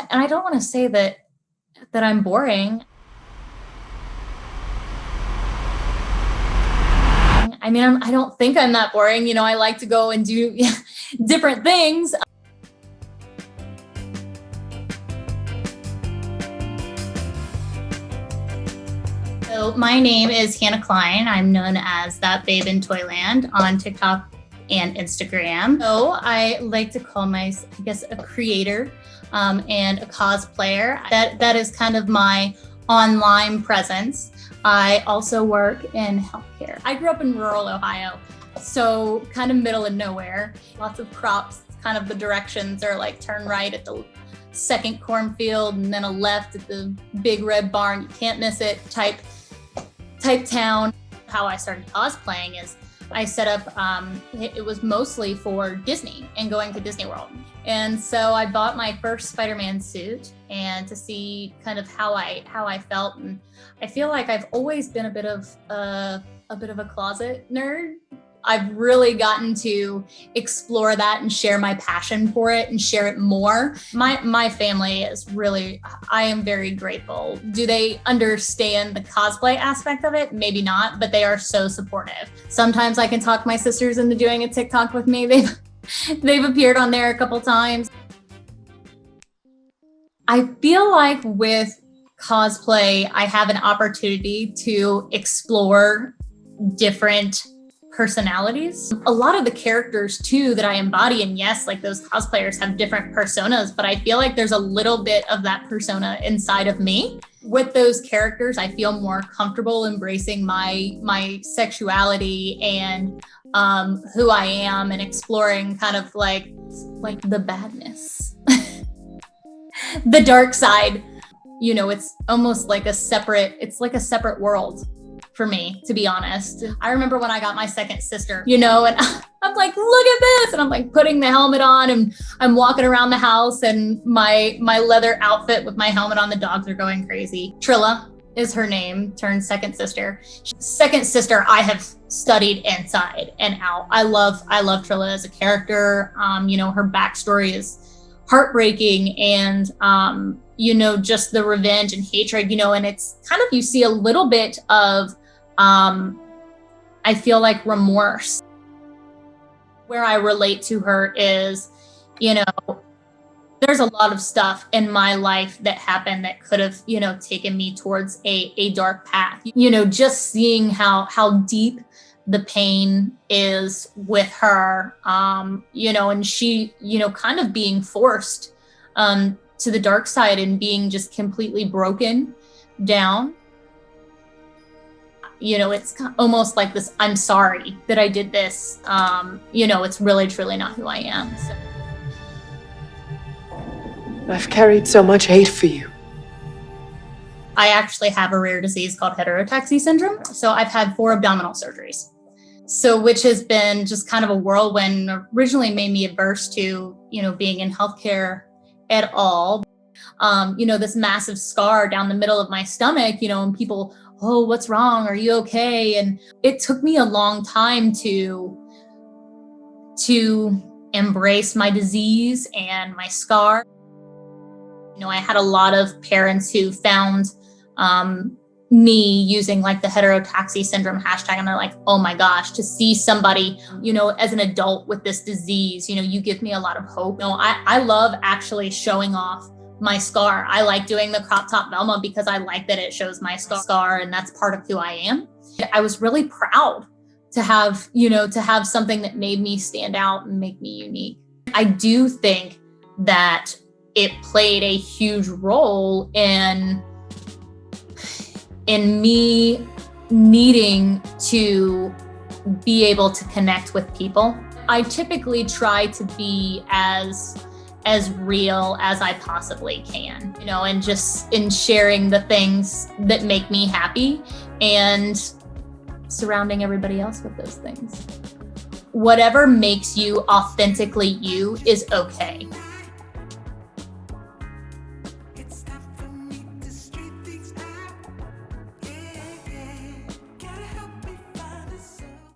and I don't want to say that I'm boring. I mean, I don't think I'm that boring. I like to go and do different things. So my name is Hannah Klein. I'm known as ThatBabeinToyland on TikTok and Instagram. So I like to call myself, I guess, a creator and a cosplayer. That is kind of my online presence. I also work in healthcare. I grew up in rural Ohio, so kind of middle of nowhere. Lots of crops, kind of the directions are like turn right at the second cornfield and then a left at the big red barn. You can't miss it type town. How I started cosplaying is I set up, it was mostly for Disney and going to Disney World. And so I bought my first Spider-Man suit and to see kind of how I felt. And I feel like I've always been a bit of a closet nerd. I've really gotten to explore that and share my passion for it and share it more. My family is really, I am very grateful. Do they understand the cosplay aspect of it? Maybe not, but they are so supportive. Sometimes I can talk my sisters into doing a TikTok with me. They've appeared on there a couple times. I feel like with cosplay, I have an opportunity to explore different personalities. A lot of the characters too that I embody, and yes, like those cosplayers have different personas, but I feel like there's a little bit of that persona inside of me. With those characters, I feel more comfortable embracing my sexuality and who I am and exploring kind of like the badness, the dark side. It's almost like a separate world for me, to be honest. I remember when I got my second sister, and I'm like, look at this. And I'm like putting the helmet on and I'm walking around the house and my leather outfit with my helmet on, the dogs are going crazy. Trilla is her name, turned second sister. Second sister, I have studied inside and out. I love Trilla as a character. Her backstory is heartbreaking and, just the revenge and hatred, and it's kind of, you see a little bit of, I feel like remorse. Where I relate to her is, there's a lot of stuff in my life that happened that could have, taken me towards a dark path. Just seeing how deep the pain is with her, and she, kind of being forced to the dark side and being just completely broken down. It's almost like this, I'm sorry that I did this. It's really, truly not who I am. So. I've carried so much hate for you. I actually have a rare disease called heterotaxy syndrome. So I've had 4 abdominal surgeries. So which has been just kind of a whirlwind, originally made me averse to, being in healthcare at all. This massive scar down the middle of my stomach, and people, oh, what's wrong? Are you okay? And it took me a long time to embrace my disease and my scar. I had a lot of parents who found me using like the heterotaxy syndrome hashtag, and they're like, oh my gosh, to see somebody, as an adult with this disease, you give me a lot of hope. I love actually showing off my scar. I like doing the crop top Velma because I like that it shows my scar and that's part of who I am. I was really proud to have something that made me stand out and make me unique. I do think that it played a huge role in me needing to be able to connect with people. I typically try to be as real as I possibly can, and just in sharing the things that make me happy and surrounding everybody else with those things. Whatever makes you authentically you is okay.